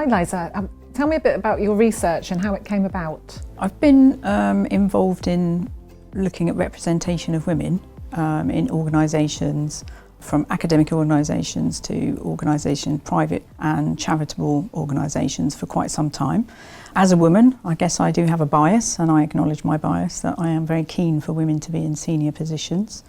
Liza. Tell me a bit about your research and how it came about. I've been involved in looking at representation of women in organisations, from academic organisations to organisations, private and charitable organisations, for quite some time. As a woman, I guess I do have a bias, and I acknowledge my bias, that I am very keen for women to be in senior positions.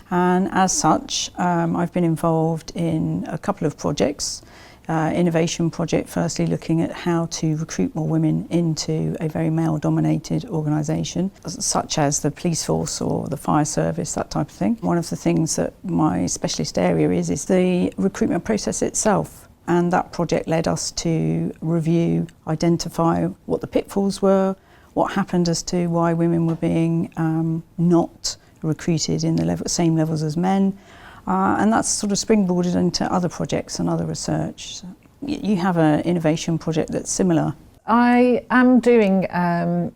And as such, I've been involved in a couple of projects. Innovation project, firstly looking at how to recruit more women into a very male-dominated organisation, such as the police force or the fire service, that type of thing. One of the things that my specialist area is the recruitment process itself, and that project led us to review, identify what the pitfalls were, what happened as to why women were being not recruited in the same levels as men. And that's sort of springboarded into other projects and other research. You have an innovation project that's similar. I am doing a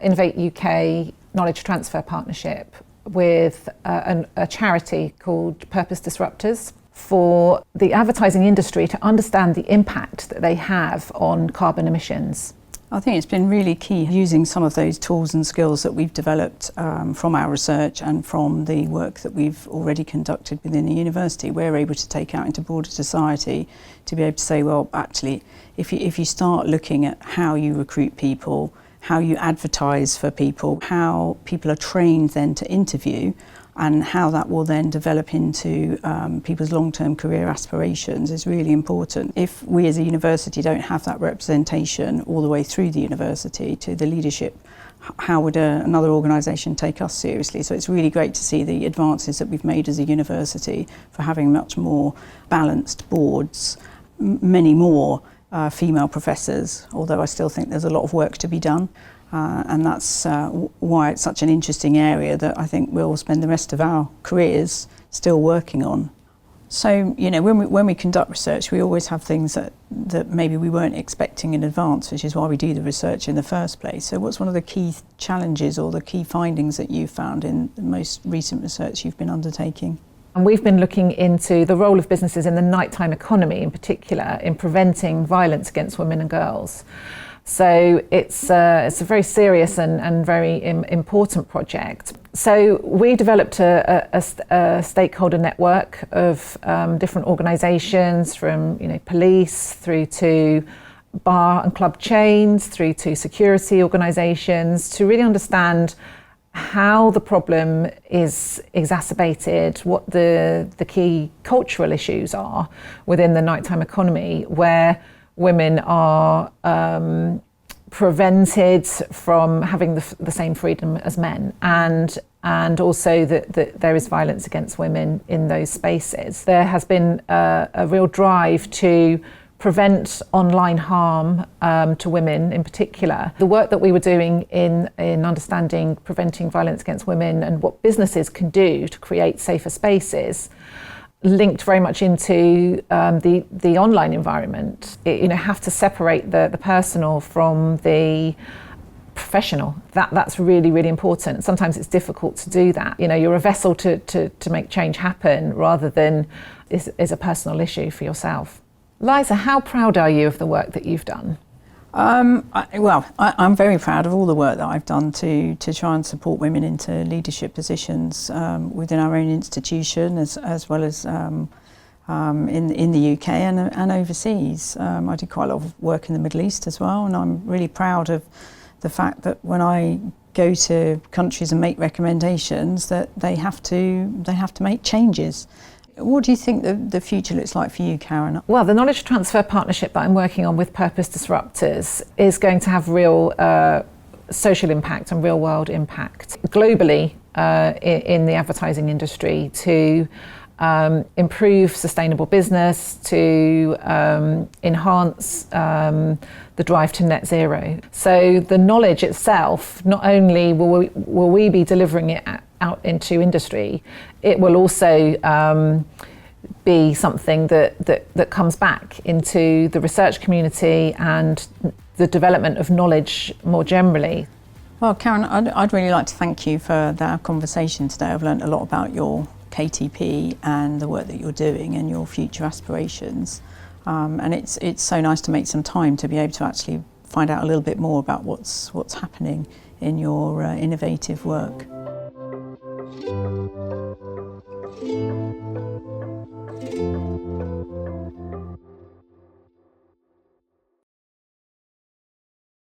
Innovate UK knowledge transfer partnership with a charity called Purpose Disruptors, for the advertising industry to understand the impact that they have on carbon emissions. I think it's been really key using some of those tools and skills that we've developed from our research and from the work that we've already conducted within the university. We're able to take out into broader society to be able to say, well, actually, if you start looking at how you recruit people, how you advertise for people, how people are trained then to interview, and how that will then develop into people's long-term career aspirations is really important. If we as a university don't have that representation all the way through the university to the leadership, how would another organisation take us seriously? So it's really great to see the advances that we've made as a university for having much more balanced boards, many more female professors, although I still think there's a lot of work to be done. And that's why it's such an interesting area that I think we'll spend the rest of our careers still working on. So, you know, when we conduct research, we always have things that maybe we weren't expecting in advance, which is why we do the research in the first place. So what's one of the key challenges or the key findings that you've found in the most recent research you've been undertaking? And we've been looking into the role of businesses in the nighttime economy, in particular, in preventing violence against women and girls. So it's a very serious and very important project. So we developed a stakeholder network of different organisations, from police through to bar and club chains, through to security organisations, to really understand how the problem is exacerbated, what the key cultural issues are within the nighttime economy, where women are prevented from having the same freedom as men, and also that there is violence against women in those spaces. There has been a real drive to prevent online harm to women in particular. The work that we were doing in understanding preventing violence against women and what businesses can do to create safer spaces linked very much into the online environment. Have to separate the personal from the professional. That's really, really important. Sometimes it's difficult to do that. You're a vessel to make change happen rather than is a personal issue for yourself. Liza, how proud are you of the work that you've done? I'm very proud of all the work that I've done to try and support women into leadership positions within our own institution, as well as in the UK and overseas. I did quite a lot of work in the Middle East as well, and I'm really proud of the fact that when I go to countries and make recommendations, that they have to make changes. What do you think the future looks like for you, Karen? Well, the knowledge transfer partnership that I'm working on with Purpose Disruptors is going to have real social impact and real world impact globally in the advertising industry, to improve sustainable business, to enhance the drive to net zero. So the knowledge itself, not only will we be delivering it out into industry, it will also be something that comes back into the research community and the development of knowledge more generally. Well, Karen, I'd really like to thank you for our conversation today. I've learned a lot about your KTP and the work that you're doing and your future aspirations. And it's so nice to make some time to be able to actually find out a little bit more about what's happening in your innovative work.